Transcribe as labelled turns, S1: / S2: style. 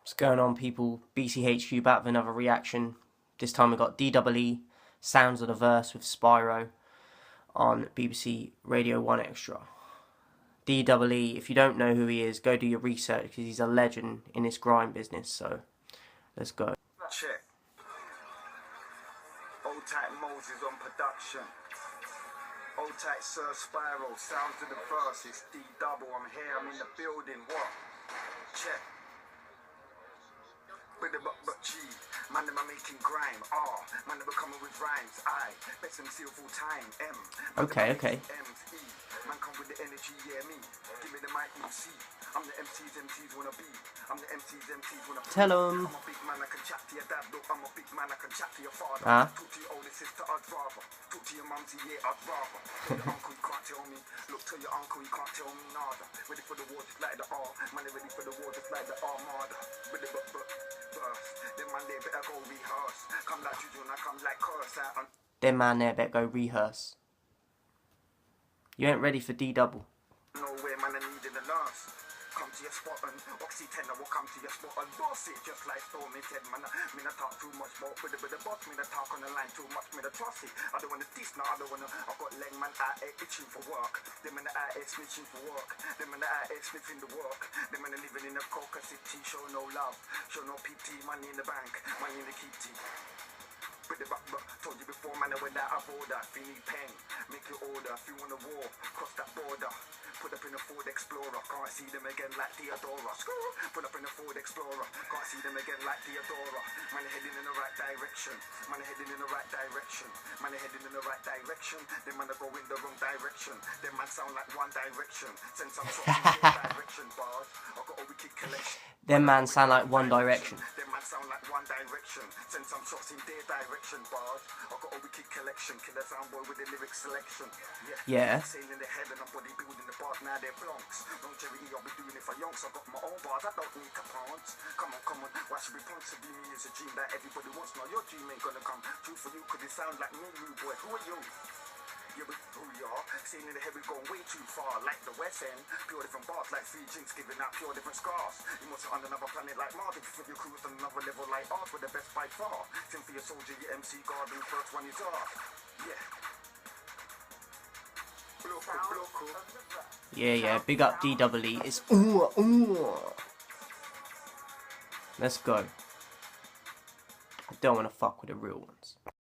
S1: What's going on, people? BCHQ back with another reaction. This time we got DEE, Sounds of the Verse with Spyro on BBC Radio 1 Extra. DEE, if you don't know who he is, go do your research because he's a legend in this grime business, so let's go.
S2: Check. Old tight Moses on production. Old tight Sir Spyro, Sounds of the Verse, it's D double, I'm here, I'm in the building, what? Check. But G, man, am I making grime? Man, am I coming with rhymes? I bet them seal full time.
S1: Okay.
S2: M-E, man, come with the energy, yeah, me. Give me the mic, you see. I'm the MCs wanna be. I'm the MCs wanna be.
S1: Tell him.
S2: I'm a big man, I can chat to your dad, look. I'm a big man, I can chat to your father. Talk to your older sister, I'd rather. Talk to your mumsy, yeah, I'd rather. Tell your uncle, you can't tell me. Look, tell your uncle, you can't tell me nada. Ready for the war, just like the R. Man, they ready for the war, just like the Armada. Ready, but. Them man there better go rehearse. Come like Juju and I come like curse out.
S1: Them man there better go rehearse. You ain't ready for D-double.
S2: Nowhere man I needed a nurse. Come to your spot and Oxy 10 I will come to your spot and boss it just like Stormy said, man. Me not talk too much about with the boss, me not talk on the line too much, me not trust it. I don't wanna diss now, I got leg man out here itching for work. Them man out here snitching for work. Them man out here sniffing the work. Them man living in a coca city, show no love, show no PT, money in the bank, money in the kitty. But told you before, man, I went out of order. If you need pen, make your order. If you want a war, cross that border. Put up in a Ford Explorer, can't see them again like Theodora. Put up in a Ford Explorer, can't see them again like Theodora. Man, heading in the right direction. Man, heading in the right direction. Man, heading in the right direction. Them man go in the wrong direction. Them man sound like One Direction. Send some shots in their direction, bars. I got a wicked collection.
S1: Them man sound like One Direction.
S2: Them man sound like One Direction. Send some shots in their direction, bars. I got a wicked collection. Killer sound boy with the lyric selection.
S1: Yeah.
S2: Saying in the head and I'm bodybuilding the bars, now they're blonks. Longevity, I'll be doing it for yonks. I got my own bars, I don't need capons. Come on. Why should we punch to be me is a dream that everybody wants? Now your dream ain't gonna come true for you, cause it sound like me, rude boy. Who are you? Yeah, but who you are? Saying in the head, we're going way too far. Like the West End, pure different bars, like 3 jinks giving out pure different scars. You must have on another planet like Mars. If you think your crew's on another level like ours, we're the best by far. Sing for your soldier, your MC guard, and the first one is ours. Yeah. Bloco.
S1: Yeah, big up DEE. It's Let's go. I don't want to fuck with the real ones.